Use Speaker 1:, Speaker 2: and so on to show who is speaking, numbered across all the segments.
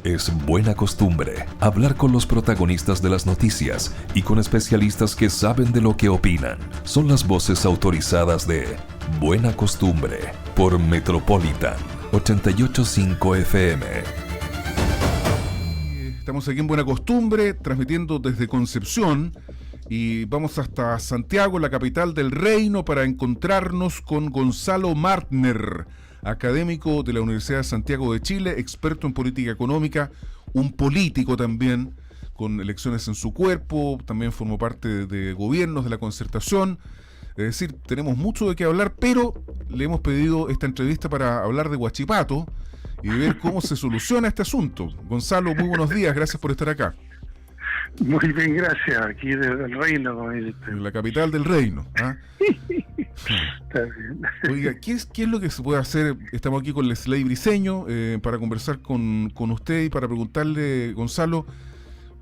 Speaker 1: Es buena costumbre hablar con los protagonistas de las noticias y con especialistas que saben de lo que opinan. Son las voces autorizadas de Buena Costumbre por Metropolitan 88.5 FM.
Speaker 2: Estamos aquí en Buena Costumbre, transmitiendo desde Concepción y vamos hasta Santiago, la capital del reino, para encontrarnos con Gonzalo Martner, académico de la Universidad de Santiago de Chile, experto en política económica, un político también, con elecciones en su cuerpo, también formó parte de gobiernos de la Concertación. Es decir, tenemos mucho de qué hablar, pero le hemos pedido esta entrevista para hablar de Huachipato y de ver cómo se soluciona este asunto. Gonzalo, muy buenos días, gracias por estar acá.
Speaker 3: Muy bien, gracias. Aquí desde el reino, como dices.
Speaker 2: En la capital del reino. ¿Ah?
Speaker 3: Está bien.
Speaker 2: Oiga, ¿qué es lo que se puede hacer? Estamos aquí con Lesley Briceño para conversar con usted y para preguntarle, Gonzalo,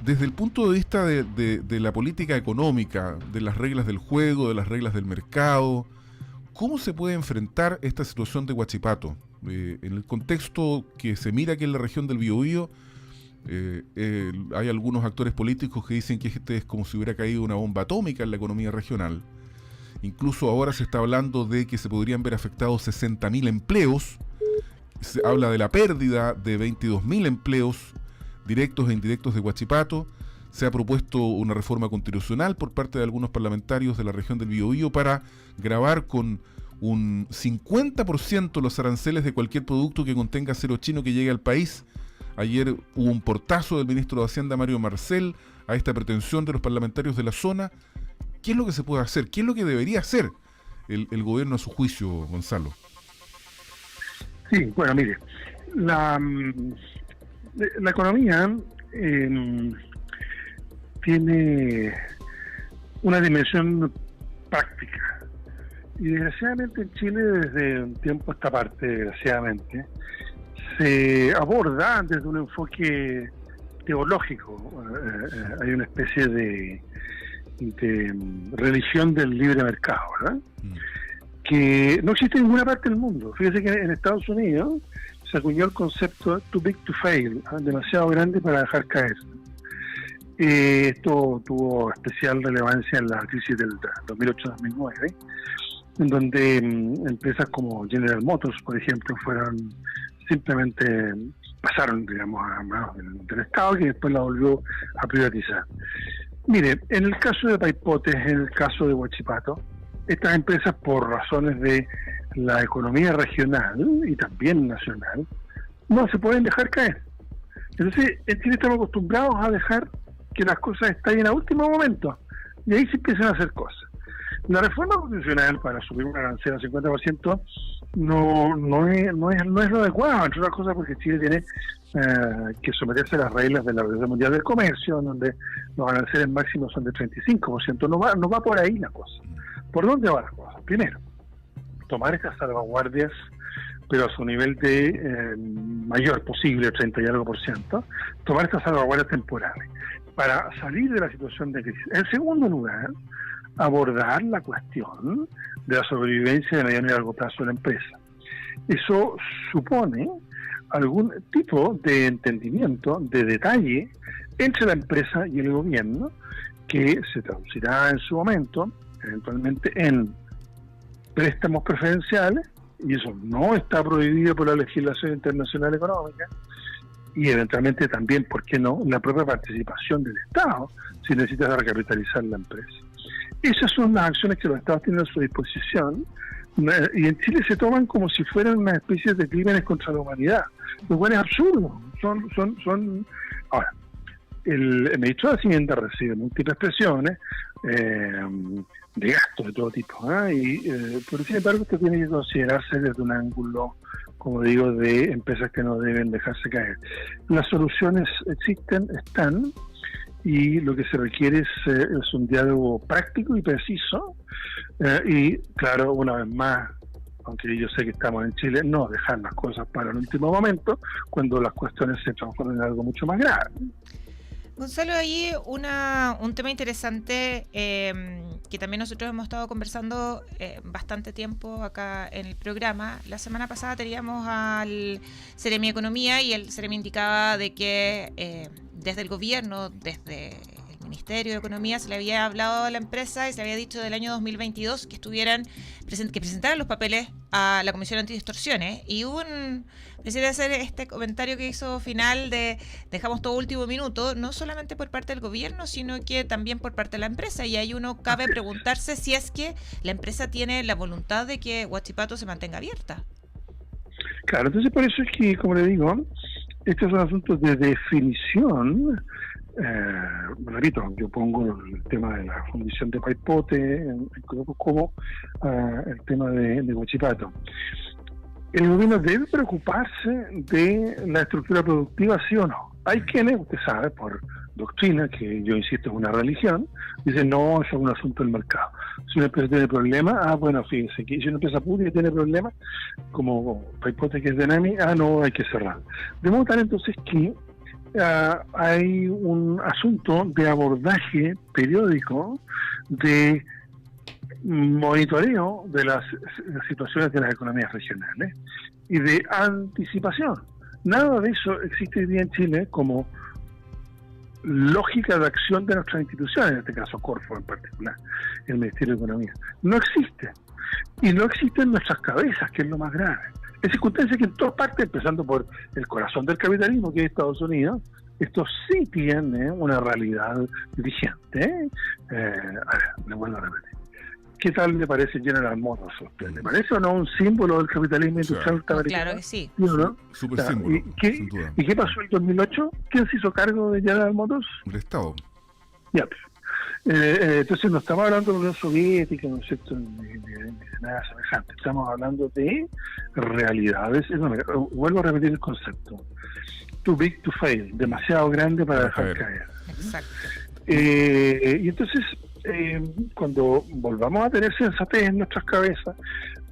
Speaker 2: desde el punto de vista de la política económica, de las reglas del juego, de las reglas del mercado, ¿cómo se puede enfrentar esta situación de Huachipato? En el contexto que se mira aquí en la región del Biobío, hay algunos actores políticos que dicen que este es como si hubiera caído una bomba atómica en la economía regional. Incluso ahora se está hablando de que se podrían ver afectados 60.000 empleos. Se habla de la pérdida de 22.000 empleos directos e indirectos de Huachipato. Se ha propuesto una reforma constitucional por parte de algunos parlamentarios de la región del Biobío para gravar con un 50% los aranceles de cualquier producto que contenga acero chino que llegue al país. Ayer hubo un portazo del ministro de Hacienda, Mario Marcel, a esta pretensión de los parlamentarios de la zona. ¿Qué es lo que se puede hacer? ¿Qué es lo que debería hacer el gobierno a su juicio, Gonzalo?
Speaker 3: Sí, bueno, mire, la economía tiene una dimensión práctica. Y desgraciadamente en Chile, desde un tiempo a esta parte, desgraciadamente, se aborda desde un enfoque teológico. Hay una especie de religión del libre mercado, ¿verdad? Que no existe en ninguna parte del mundo. Fíjese que en Estados Unidos se acuñó el concepto too big to fail, demasiado grande para dejar caer. Esto tuvo especial relevancia en la crisis del 2008-2009, en donde empresas como General Motors, por ejemplo, pasaron, digamos, a manos del Estado, que después la volvió a privatizar. Mire, en el caso de Paipotes, en el caso de Huachipato, estas empresas, por razones de la economía regional y también nacional, no se pueden dejar caer. Entonces, en Chile estamos acostumbrados a dejar que las cosas estallen a último momento, y ahí se empiezan a hacer cosas. La reforma constitucional para subir un arancel al 50% no es lo adecuado, entre otras cosas porque Chile tiene que someterse a las reglas de la Organización Mundial del Comercio, donde los aranceles máximos son de 35%. No va por ahí la cosa. ¿Por dónde va la cosa? Primero, tomar estas salvaguardias, pero a su nivel de mayor posible, 30 y algo %, tomar estas salvaguardias temporales para salir de la situación de crisis. En segundo lugar, abordar la cuestión de la sobrevivencia de mediano y largo plazo de la empresa. Eso supone algún tipo de entendimiento, de detalle entre la empresa y el gobierno, que se traducirá en su momento, eventualmente, en préstamos preferenciales, y eso no está prohibido por la legislación internacional económica, y eventualmente también, ¿por qué no?, la propia participación del Estado, si necesita recapitalizar la empresa. Esas son las acciones que los Estados tienen a su disposición, y en Chile se toman como si fueran una especie de crímenes contra la humanidad, lo cual es absurdo. Ahora, el ministro de Hacienda recibe múltiples presiones de gastos de todo tipo, pero sin embargo esto tiene que considerarse desde un ángulo, como digo, de empresas que no deben dejarse caer. Las soluciones existen, están, y lo que se requiere es un diálogo práctico y preciso, y claro, una vez más, aunque yo sé que estamos en Chile, no dejar las cosas para el último momento, cuando las cuestiones se transforman en algo mucho más grave.
Speaker 4: Gonzalo, ahí un tema interesante que también nosotros hemos estado conversando bastante tiempo acá en el programa. La semana pasada teníamos al Seremi Economía y el Seremi indicaba de que desde el gobierno, desde el Ministerio de Economía, se le había hablado a la empresa y se le había dicho del año 2022 que que presentaran los papeles a la Comisión Antidistorsiones, y quisiera hacer este comentario que hizo final de dejamos todo último minuto, no solamente por parte del gobierno, sino que también por parte de la empresa, y ahí uno cabe preguntarse si es que la empresa tiene la voluntad de que Huachipato se mantenga abierta.
Speaker 3: Claro, entonces por eso es que, como le digo, estos son asuntos de definición. Repito, yo pongo el tema de la fundición de Paipote como el tema de Huachipato. El gobierno debe preocuparse de la estructura productiva, sí o no. Hay quienes, usted sabe, por doctrina, que yo insisto es una religión, dicen no, eso es un asunto del mercado. Si una empresa tiene problemas, bueno, fíjense, que si una empresa pública tiene problemas, como Paipote que es de NAMI, no, hay que cerrar. De modo tal entonces que hay un asunto de abordaje periódico, de monitoreo de las situaciones de las economías regionales y de anticipación. Nada de eso existe hoy día en Chile como lógica de acción de nuestras instituciones, en este caso Corfo en particular, el Ministerio de Economía. No existe. Y no existe en nuestras cabezas, que es lo más grave. Es circunstancia que en todas partes, empezando por el corazón del capitalismo, que es Estados Unidos, esto sí tiene una realidad vigente. Le vuelvo a repetir. ¿Qué tal le parece General Motors a usted? ¿Le parece o no un símbolo del capitalismo industrial norteamericano?
Speaker 4: Claro que sí.
Speaker 3: ¿Sí o no?
Speaker 2: Súper símbolo, sin duda.
Speaker 3: ¿Y qué pasó en el 2008? ¿Quién se hizo cargo de General Motors?
Speaker 2: El Estado.
Speaker 3: Ya, entonces no estamos hablando de la Unión Soviética, ¿no es cierto?, ni nada semejante. Estamos hablando de realidades. Vuelvo a repetir el concepto. Too big to fail, demasiado grande para dejar caer.
Speaker 4: Exacto.
Speaker 3: Y entonces, cuando volvamos a tener sensatez en nuestras cabezas,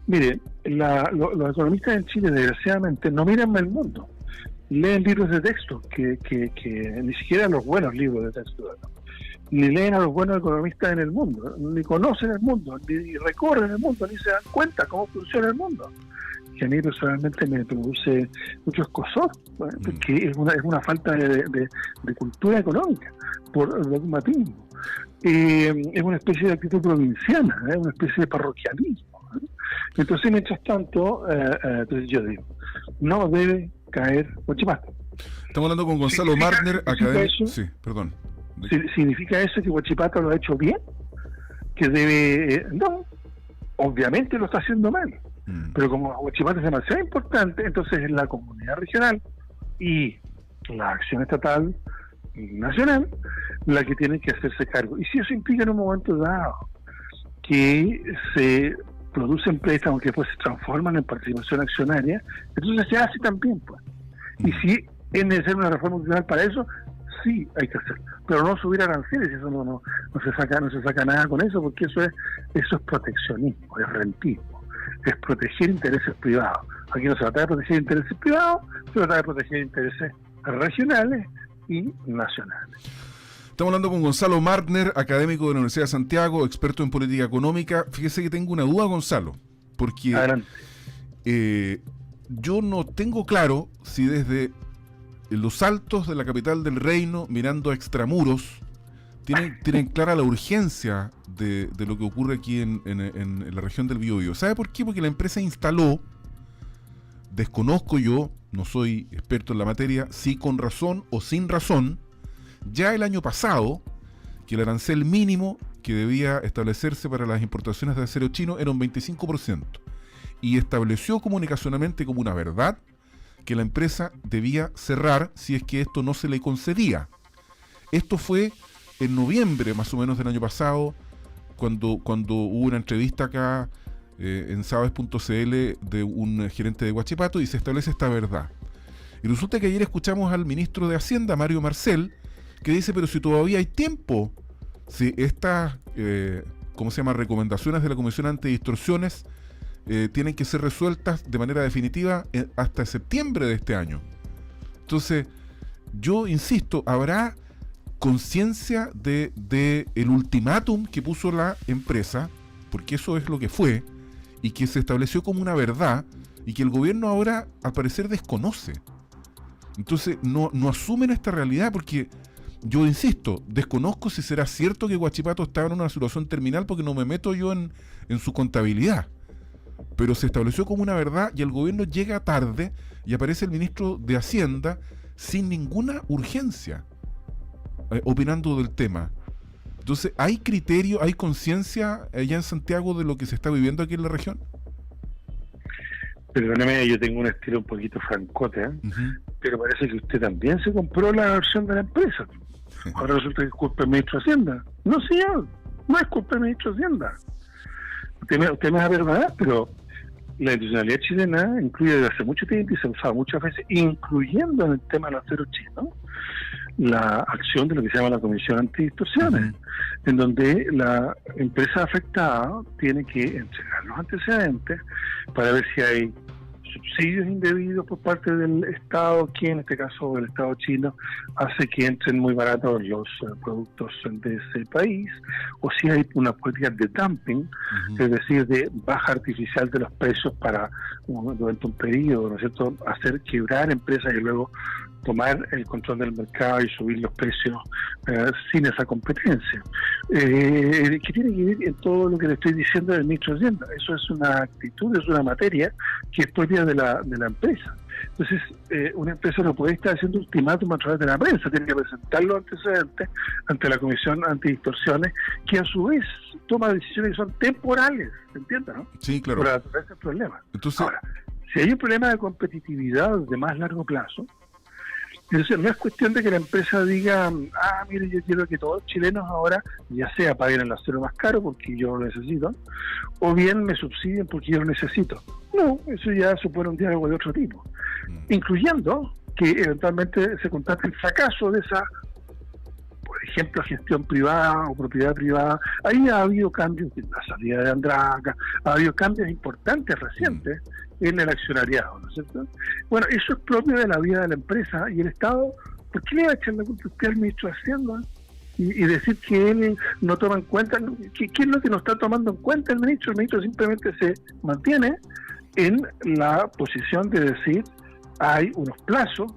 Speaker 3: mire, los economistas en Chile, desgraciadamente, no miran el mundo. Leen libros de texto, que ni siquiera los buenos libros de texto, ¿no? Ni leen a los buenos economistas en el mundo, ni conocen el mundo, ni recorren el mundo, ni se dan cuenta cómo funciona el mundo. Que a mí personalmente me produce mucho escozor, porque es una falta de cultura económica, por dogmatismo. Es una especie de actitud provinciana, una especie de parroquialismo. Entonces, mientras tanto, entonces yo digo, no debe caer Huachipato.
Speaker 2: Estamos hablando con Gonzalo Martner, académico. Sí, perdón.
Speaker 3: ¿Significa eso que Huachipato lo ha hecho bien? Que debe... no, obviamente lo está haciendo mal. Pero como Huachipato es demasiado importante, entonces es la comunidad regional y la acción estatal y nacional la que tiene que hacerse cargo. Y si eso implica en un momento dado que se producen préstamos que después se transforman en participación accionaria, entonces se hace también, pues. Y si es necesaria una reforma constitucional para eso, sí hay que hacerlo, pero no subir aranceles, eso no se saca nada con eso, porque eso es proteccionismo, es rentismo, es proteger intereses privados. Aquí no se trata de proteger intereses privados, se trata de proteger intereses regionales y nacionales.
Speaker 2: Estamos hablando con Gonzalo Martner, académico de la Universidad de Santiago, experto en política económica. Fíjese que tengo una duda, Gonzalo, porque yo no tengo claro si desde los altos de la capital del reino, mirando a extramuros, tienen clara la urgencia de lo que ocurre aquí en la región del Biobío. ¿Sabe por qué? Porque la empresa instaló, desconozco yo, no soy experto en la materia, si con razón o sin razón, ya el año pasado, que el arancel mínimo que debía establecerse para las importaciones de acero chino era un 25%, y estableció comunicacionalmente como una verdad que la empresa debía cerrar si es que esto no se le concedía. Esto fue en noviembre más o menos del año pasado, cuando hubo una entrevista acá en sabes.cl de un gerente de Huachipato, y se establece esta verdad. Y resulta que ayer escuchamos al ministro de Hacienda, Mario Marcel, que dice, pero si todavía hay tiempo, si estas recomendaciones de la Comisión Antidistorsiones tienen que ser resueltas de manera definitiva hasta septiembre de este año. Entonces, yo insisto, ¿habrá conciencia de el ultimátum que puso la empresa, porque eso es lo que fue, y que se estableció como una verdad, y que el gobierno ahora al parecer desconoce. Entonces no asumen esta realidad, porque yo insisto, desconozco si será cierto que Huachipato estaba en una situación terminal, porque no me meto yo en su contabilidad. Pero se estableció como una verdad y el gobierno llega tarde y aparece el ministro de Hacienda sin ninguna urgencia, opinando del tema. Entonces, ¿hay criterio, hay conciencia allá en Santiago de lo que se está viviendo aquí en la región?
Speaker 3: Perdóneme, yo tengo un estilo un poquito francote, pero parece que usted también se compró la versión de la empresa. Ahora resulta que es culpa del ministro de Hacienda. No, señor, no es culpa del ministro de Hacienda. Usted me va a perdonar, pero la institucionalidad chilena incluye desde hace mucho tiempo y se ha usado muchas veces, incluyendo en el tema del acero chino, la acción de lo que se llama la Comisión Antidistorsiones, en donde la empresa afectada tiene que entregar los antecedentes para ver si hay subsidios indebidos por parte del Estado, que en este caso el Estado chino hace que entren muy baratos los productos de ese país, o si hay una política de dumping, es decir, de baja artificial de los precios para durante un periodo, ¿no es cierto?, hacer quebrar empresas y luego tomar el control del mercado y subir los precios sin esa competencia. Que tiene que ver en todo lo que le estoy diciendo del ministro de Hacienda. Eso es una actitud, es una materia que es propia de la empresa. Entonces, una empresa no puede estar haciendo ultimátum a través de la prensa, tiene que presentar los antecedentes ante la Comisión Antidistorsiones, que a su vez toma decisiones que son temporales, ¿se entiende, no?
Speaker 2: Sí, claro.
Speaker 3: Para resolver ese problema.
Speaker 2: Entonces,
Speaker 3: ahora, si hay un problema de competitividad de más largo plazo, entonces no es cuestión de que la empresa diga, mire, yo quiero que todos los chilenos ahora, ya sea paguen el acero más caro porque yo lo necesito, o bien me subsidien porque yo lo necesito. No, eso ya supone un diálogo de otro tipo, incluyendo que eventualmente se constate el fracaso de esa, por ejemplo, gestión privada o propiedad privada. Ahí ha habido cambios, la salida de Andraca, ha habido cambios importantes recientes en el accionariado, ¿no es cierto? Bueno, eso es propio de la vida de la empresa, y el Estado, ¿por qué le va a echar la culpa a usted al ministro de Hacienda y decir que él no toma en cuenta? ¿Qué es lo que no está tomando en cuenta el ministro? El ministro simplemente se mantiene en la posición de decir hay unos plazos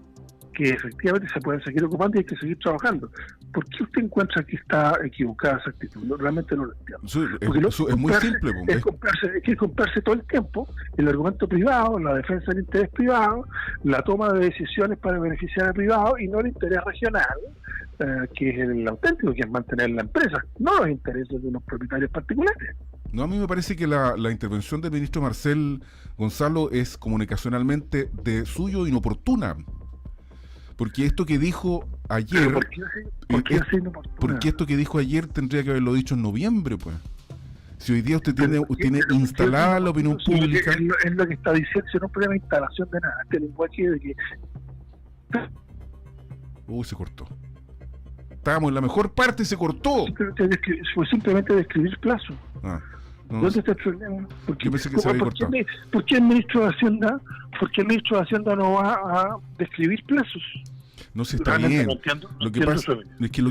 Speaker 3: que efectivamente se pueden seguir ocupando y hay que seguir trabajando. ¿Por qué usted encuentra que está equivocada esa actitud? No, realmente no lo entiendo.
Speaker 2: Es muy simple.
Speaker 3: Es comprarse todo el tiempo el argumento privado, la defensa del interés privado, la toma de decisiones para beneficiar al privado y no el interés regional, que es el auténtico, que es mantener la empresa, no los intereses de unos propietarios particulares.
Speaker 2: No, a mí me parece que la intervención del ministro Marcel Gonzalo es comunicacionalmente de suyo inoportuna. Porque esto que dijo ayer, porque esto que dijo ayer tendría que haberlo dicho en noviembre, pues. Si hoy día usted tiene instalada la opinión pública,
Speaker 3: es lo que está diciendo, si no es un problema de instalación de nada, este lenguaje de que
Speaker 2: se cortó. Estábamos en la mejor parte y se cortó.
Speaker 3: Fue simplemente describir plazo.
Speaker 2: No,
Speaker 3: ¿dónde está el problema? ¿Por qué el ministro de Hacienda no va a describir plazos?
Speaker 2: No se está bien. Lo que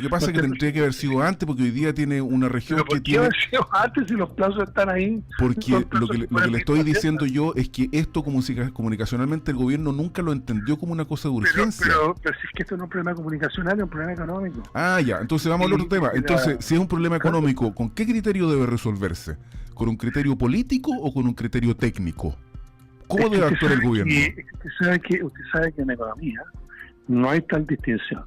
Speaker 2: pasa es que tendría que haber sido antes, porque hoy día tiene una región que tiene...
Speaker 3: ¿Por qué haber sido antes si los plazos están ahí?
Speaker 2: Porque lo que le estoy diciendo yo es que esto comunicacionalmente el gobierno nunca lo entendió como una cosa de urgencia.
Speaker 3: Pero si es que esto no es un problema comunicacional, es un problema económico.
Speaker 2: Ya, entonces vamos al otro tema. Entonces, si es un problema económico, ¿con qué criterio debe resolverse? ¿Con un criterio político o con un criterio técnico? ¿Cómo debe actuar el gobierno?
Speaker 3: Usted sabe que en economía no hay tal distinción.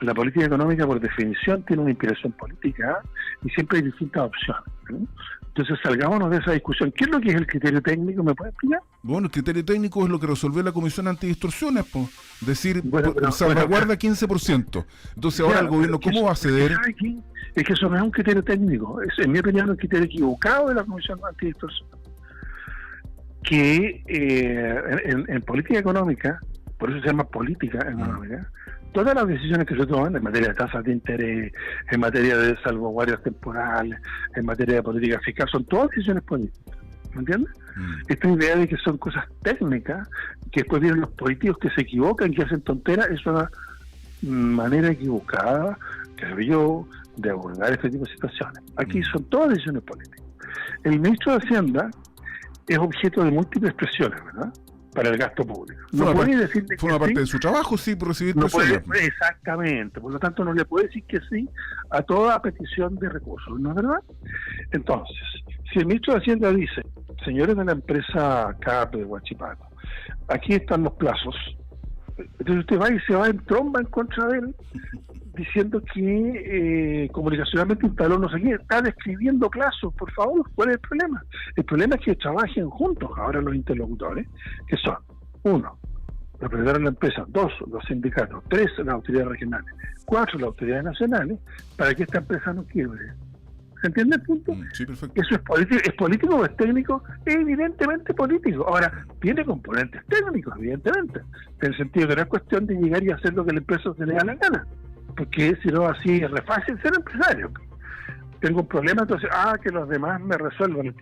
Speaker 3: La política económica, por definición, tiene una inspiración política y siempre hay distintas opciones, ¿no? Entonces, salgámonos de esa discusión. ¿Qué es lo que es el criterio técnico? ¿Me puede explicar?
Speaker 2: Bueno, el criterio técnico es lo que resolvió la Comisión Antidistorsiones, pues. Decir, salvaguarda 15%. Entonces, ahora el gobierno, ¿cómo va a ceder?
Speaker 3: Es que eso no es un criterio técnico. Es, en mi opinión, un criterio equivocado de la Comisión Antidistorsiones. Que en política económica, por eso se llama política económica, todas las decisiones que se toman en materia de tasas de interés, en materia de salvaguardias temporales, en materia de política fiscal, son todas decisiones políticas. ¿Me entiendes? Esta idea de que son cosas técnicas, que después vienen los políticos que se equivocan, que hacen tonteras, eso manera equivocada, creo yo, de abordar este tipo de situaciones. Aquí son todas decisiones políticas. El ministro de Hacienda es objeto de múltiples presiones, ¿verdad?, para el gasto público. No puede decirle
Speaker 2: forma parte de su trabajo, sí, por recibir presiones.
Speaker 3: Exactamente, por lo tanto no le puede decir que sí a toda petición de recursos, ¿no es verdad? Entonces, si el ministro de Hacienda dice, señores de la empresa CAP de Huachipato, aquí están los plazos, entonces usted va y se va en tromba en contra de él, diciendo que comunicacionalmente instaló no sé qué, está describiendo plazos, por favor, ¿cuál es el problema? El problema es que trabajen juntos ahora los interlocutores, que son, 1, los propietarios de la empresa, 2, los sindicatos, 3, las autoridades regionales, 4, las autoridades nacionales, para que esta empresa no quiebre. ¿Se entiende el punto?
Speaker 2: Sí, perfecto.
Speaker 3: ¿Eso es político o es técnico? Evidentemente político. Ahora, tiene componentes técnicos, evidentemente, en el sentido que no es cuestión de llegar y hacer lo que la empresa se le da la gana, porque si no, así es re fácil ser empresario. Tengo un problema, entonces, que los demás me resuelvan.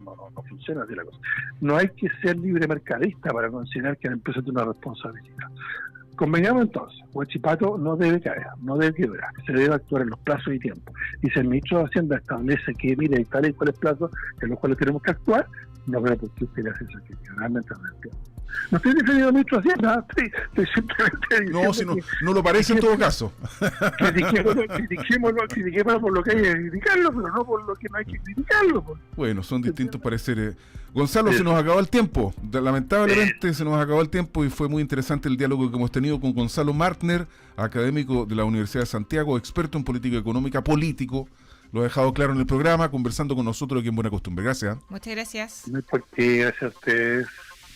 Speaker 3: No funciona así la cosa. No hay que ser libre mercadista para considerar que la empresa tiene una responsabilidad. Convengamos entonces, Huachipato no debe caer, no debe quebrar, se debe actuar en los plazos y tiempos. Y si el ministro de Hacienda establece que, mire, hay tales y cuáles plazos en los cuales tenemos que actuar, no veo por qué usted le hace esa crítica, realmente no entiendo. No estoy defendiendo al ministro de Hacienda, estoy simplemente diciendo.
Speaker 2: No, si no lo parece en todo caso.
Speaker 3: Critiquémoslo por lo que hay que criticarlo, pero no por lo que no hay que criticarlo.
Speaker 2: Bueno, son distintos pareceres. Gonzalo, se nos acabó el tiempo. Lamentablemente se nos acabó el tiempo y fue muy interesante el diálogo que hemos tenido con Gonzalo Martner, académico de la Universidad de Santiago, experto en política económica, político. Lo ha dejado claro en el programa, conversando con nosotros aquí en Buena Costumbre. Gracias.
Speaker 4: Muchas gracias.
Speaker 3: No es porque, gracias a ustedes.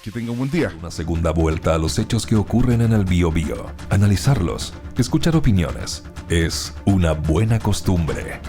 Speaker 2: Que tenga un buen día.
Speaker 1: Una segunda vuelta a los hechos que ocurren en el Biobío. Analizarlos, escuchar opiniones, es una buena costumbre.